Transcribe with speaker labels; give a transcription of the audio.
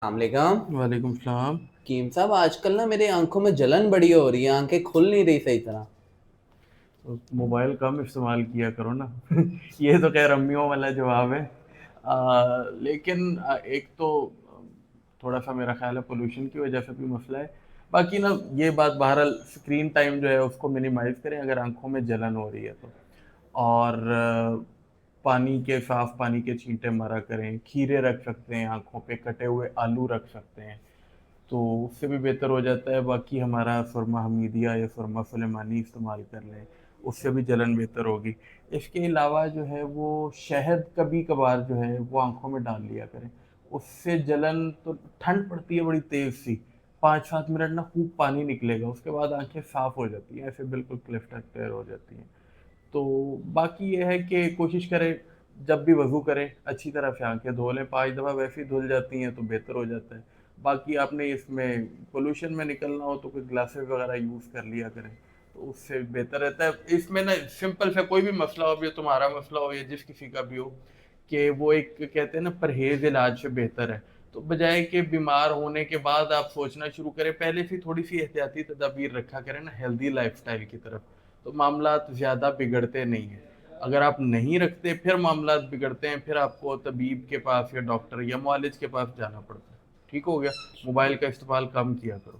Speaker 1: السلام علیکم.
Speaker 2: وعلیکم السلام.
Speaker 1: کیم صاحب آج کل نا میری آنکھوں میں جلن بڑی ہو رہی ہے, آنکھیں کھل نہیں رہی صحیح طرح.
Speaker 2: موبائل کم استعمال کیا کرو نا. یہ تو خیر امیوں والا جواب ہے. لیکن ایک تو تھوڑا سا میرا خیال ہے پولوشن کی وجہ سے بھی مسئلہ ہے. باقی نا یہ بات بہرحال اسکرین ٹائم جو ہے اس کو منیمائز کریں اگر آنکھوں میں جلن ہو رہی ہے تو. اور پانی کے صاف پانی کے چھینٹے مارا کریں, کھیرے رکھ سکتے ہیں آنکھوں پہ, کٹے ہوئے آلو رکھ سکتے ہیں تو اس سے بھی بہتر ہو جاتا ہے. باقی ہمارا سرما حمیدیہ یا سرما سلیمانی استعمال کر لیں, اس سے بھی جلن بہتر ہوگی. اس کے علاوہ جو ہے وہ شہد کبھی کبھار جو ہے وہ آنکھوں میں ڈال لیا کریں, اس سے جلن تو ٹھنڈ پڑتی ہے بڑی تیز سی, 5-7 منٹ نا خوب پانی نکلے گا, اس کے بعد آنکھیں صاف ہو جاتی ہیں, ایسے بالکل کلفٹر کلیئر ہو جاتی ہیں. تو باقی یہ ہے کہ کوشش کریں جب بھی وضو کریں اچھی طرح سے آنکھیں دھو لیں, 5 دفعہ ویسے ہی دھل جاتی ہیں تو بہتر ہو جاتا ہے. باقی آپ نے اس میں پولوشن میں نکلنا ہو تو کوئی گلاسز وغیرہ یوز کر لیا کریں تو اس سے بہتر رہتا ہے. اس میں نا سمپل سا کوئی بھی مسئلہ ہو, بھی تمہارا مسئلہ ہو یا جس کسی کا بھی ہو, کہ وہ ایک کہتے ہیں نا پرہیز علاج سے بہتر ہے. تو بجائے کہ بیمار ہونے کے بعد آپ سوچنا شروع کریں, پہلے سے تھوڑی سی احتیاطی تدابیر رکھا کریں نا ہیلدی لائف سٹائل کی طرف, تو معاملات زیادہ بگڑتے نہیں ہیں. اگر آپ نہیں رکھتے پھر معاملات بگڑتے ہیں, پھر آپ کو طبیب کے پاس یا ڈاکٹر یا معالج کے پاس جانا پڑتا ہے. ٹھیک ہو گیا, موبائل کا استعمال کم کیا کرو.